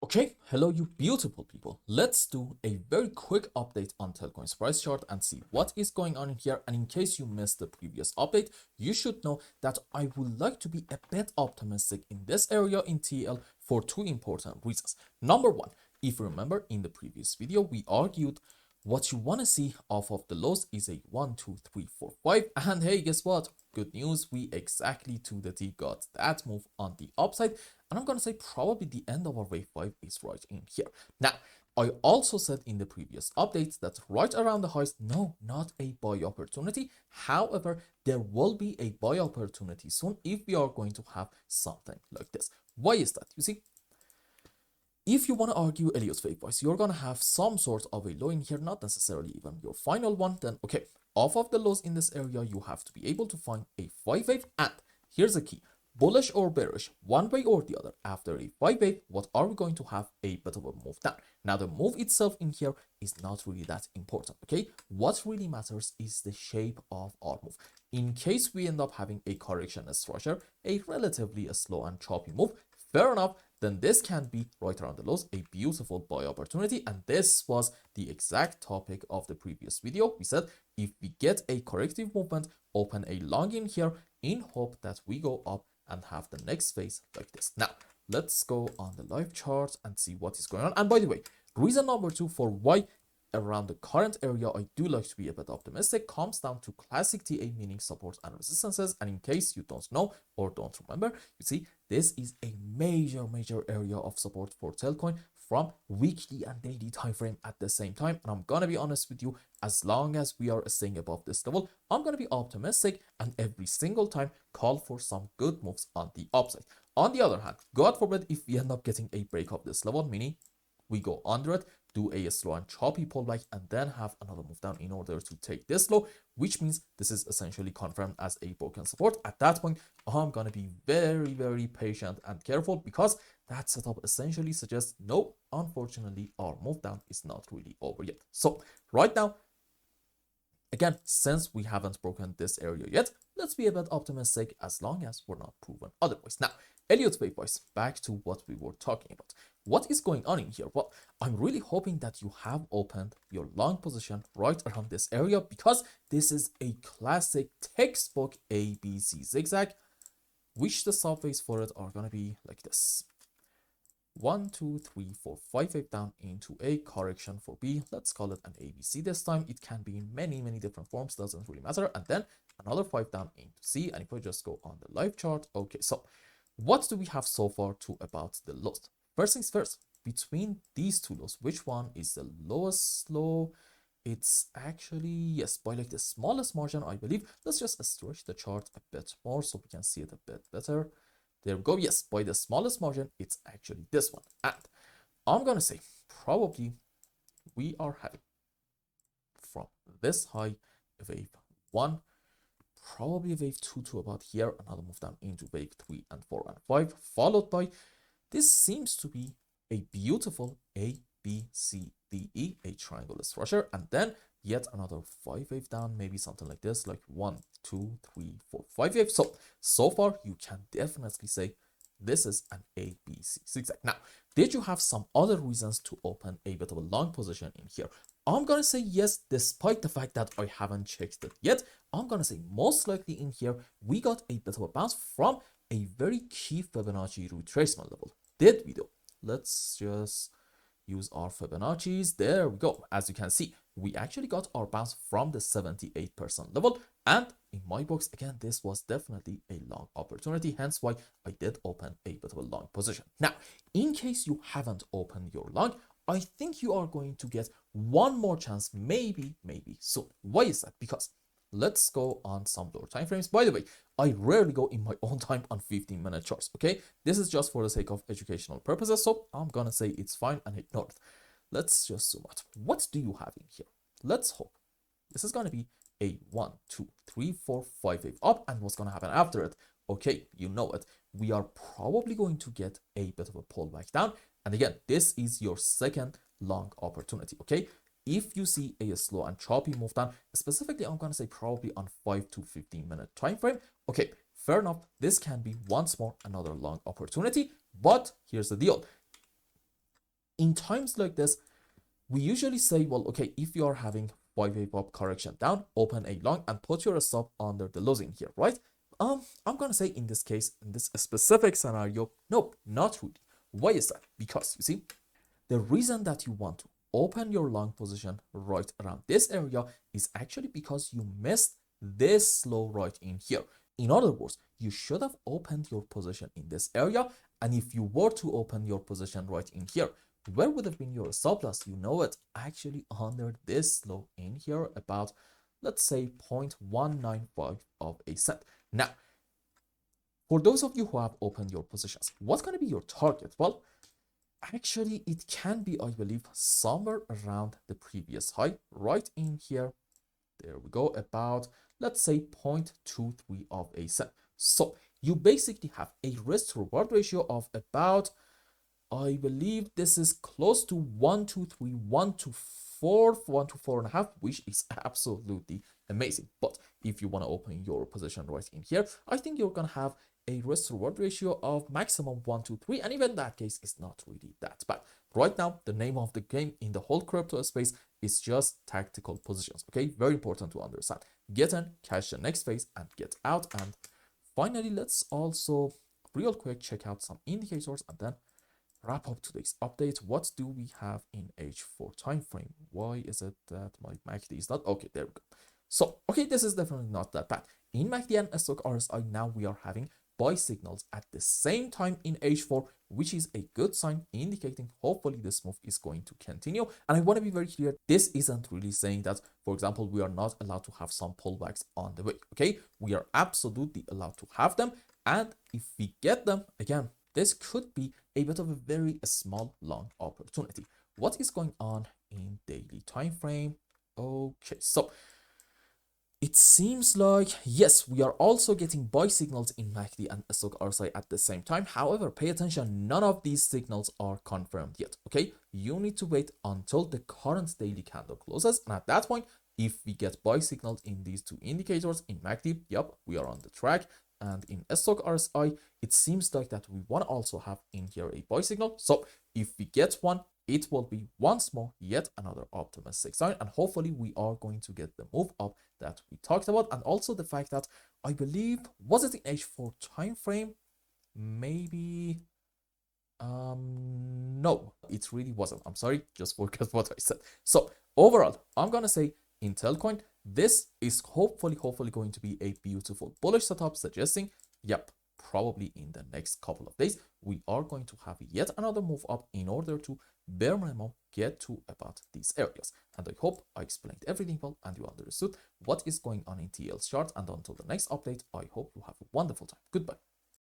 Okay, hello you beautiful people. Let's do a very quick update on TELCOIN's price chart and see what is going on in here. And in case you missed the previous update, you should know that I would like to be a bit optimistic in this area in TL for two important reasons. Number one, if you remember in the previous video, we argued what you want to see off of the lows is a 1, 2, 3, 4, 5. And hey, guess what? Good news, we exactly to the T got that move on the upside. And I'm going to say probably the end of our wave 5 is right in here. Now, I also said in the previous updates that right around the highs, no, not a buy opportunity. However, there will be a buy opportunity soon if we are going to have something like this. Why is that? You see, if you want to argue Elliot's wave price, you're going to have some sort of a low in here, not necessarily even your final one. Then, okay, off of the lows in this area, you have to be able to find a 5 wave. And here's the key. Bullish or bearish, one way or the other, after a 5 wave, what are we going to have? A bit of a move down. Now, the move itself in here is not really that important, okay? What really matters is the shape of our move. In case we end up having a correction structure, a relatively slow and choppy move, fair enough, then this can be right around the lows, a beautiful buy opportunity. And this was the exact topic of the previous video. We said if we get a corrective movement, open a long in here in hope that we go up and have the next phase like this. Now, let's go on the live chart and see what is going on. And by the way, reason number two for why around the current area I do like to be a bit optimistic comes down to classic TA, meaning support and resistances. And in case you don't know or don't remember, you see this is a major area of support for TELCOIN from weekly and daily time frame at the same time. And I'm gonna be honest with you, as long as we are staying above this level, I'm gonna be optimistic and every single time call for some good moves on the upside. On the other hand, God forbid if we end up getting a break of this level, meaning we go under it, do a slow and choppy pullback, and then have another move down in order to take this low, which means this is essentially confirmed as a broken support. At that point, I'm gonna be very patient and careful because that setup essentially suggests no, unfortunately, our move down is not really over yet. So right now, again, since we haven't broken this area yet, let's be a bit optimistic as long as we're not proven otherwise. Now, Elliot's wave price, back to what we were talking about. What is going on in here? Well, I'm really hoping that you have opened your long position right around this area because this is a classic textbook ABC zigzag, which the subways for it are going to be like this. 1, 2, 3, 4, 5 wave down into a correction for B. Let's call it an ABC this time. It can be in many different forms, doesn't really matter. And then another 5 down into C. And if I just go on the live chart, okay, so what do we have so far to about the lows? First things first, between these two lows, which one is the lowest low? It's actually, yes, by like the smallest margin, I believe. Let's just stretch the chart a bit more so we can see it a bit better. There we go. Yes, by the smallest margin, it's actually this one. And I'm going to say probably we are having from this high wave 1, probably wave 2 to about here, another move down into wave 3 and 4 and 5, followed by this seems to be a beautiful A, B, C, D, E, a triangle structure, and then yet another 5 wave down, maybe something like this, like 1, 2, 3, 4, 5 waves. So far you can definitely say this is an A, B, C zigzag. Now, did you have some other reasons to open a bit of a long position in here? I'm gonna say yes, despite the fact that I haven't checked it yet. I'm gonna say most likely in here we got a bit of a bounce from a very key Fibonacci retracement level. Did we though? Let's just use our Fibonacci's. There we go. As you can see, we actually got our bounce from the 78% level. And in my books, again, this was definitely a long opportunity, hence why I did open a bit of a long position. Now, in case you haven't opened your long, I think you are going to get one more chance, maybe soon. Why is that? Because let's go on some lower time frames. By the way, I rarely go in my own time on 15-minute charts, okay? This is just for the sake of educational purposes, so I'm gonna say it's fine and ignore it. Let's just zoom out. What do you have in here? Let's hope this is gonna be a 1, 2, 3, 4, 5 wave up, and what's gonna happen after it? Okay, you know it. We are probably going to get a bit of a pullback down, and again, this is your second long opportunity, okay? If you see a slow and choppy move down, specifically, I'm going to say probably on 5 to 15-minute time frame, okay, fair enough. This can be once more another long opportunity, but here's the deal. In times like this, we usually say, well, okay, if you are having 5 pop correction down, open a long and put your stop under the lows in here, right? I'm gonna say in this case, in this specific scenario, nope, not really. Why is that? Because you see, the reason that you want to open your long position right around this area is actually because you missed this low right in here. In other words, you should have opened your position in this area, and if you were to open your position right in here, where would have been your stop loss? You know it, actually under this low in here, about, let's say, 0.195 of a cent. Now, for those of you who have opened your positions, what's going to be your target? Well, actually, it can be, I believe, somewhere around the previous high, right in here. There we go, about, let's say, 0.23 of a cent. So you basically have a risk to reward ratio of about, I believe this is close to 1 to 3, 1 to 4, 1 to 4.5, which is absolutely amazing. But if you want to open your position right in here, I think you're going to have a risk to reward ratio of maximum 1 to 3, and even that case is not really that bad. Right now, the name of the game in the whole crypto space is just tactical positions. Okay, very important to understand. Get in, catch the next phase, and get out. And finally, let's also real quick check out some indicators and then wrap up today's update. What do we have in H4 time frame? Why is it that my MACD is not okay? There we go. So okay, this is definitely not that bad. In MACD and stock RSI, now we are having buy signals at the same time in H4, which is a good sign, indicating hopefully this move is going to continue. And I want to be very clear, this isn't really saying that, for example, we are not allowed to have some pullbacks on the way. Okay, we are absolutely allowed to have them, and if we get them, again, this could be a bit of a very small long opportunity. What is going on in daily time frame? Okay, so it seems like, yes, we are also getting buy signals in MACD and stock RSI at the same time. However, pay attention, none of these signals are confirmed yet, okay? You need to wait until the current daily candle closes, and at that point, if we get buy signals in these two indicators, in MACD, yep, we are on the track, and in stock RSI, it seems like that we want to also have in here a buy signal. So if we get one, it will be once more yet another optimistic sign, and hopefully we are going to get the move up that we talked about. And also the fact that I believe, was it in H4 time frame? Maybe no, it really wasn't. I'm sorry, just forget what I said. So overall, I'm gonna say in TELCOIN, this is hopefully going to be a beautiful bullish setup, suggesting, yep, probably in the next couple of days we are going to have yet another move up in order to bare minimum get to about these areas. And I hope I explained everything well and you understood what is going on in TL's chart. And until the next update, I hope you have a wonderful time. Goodbye.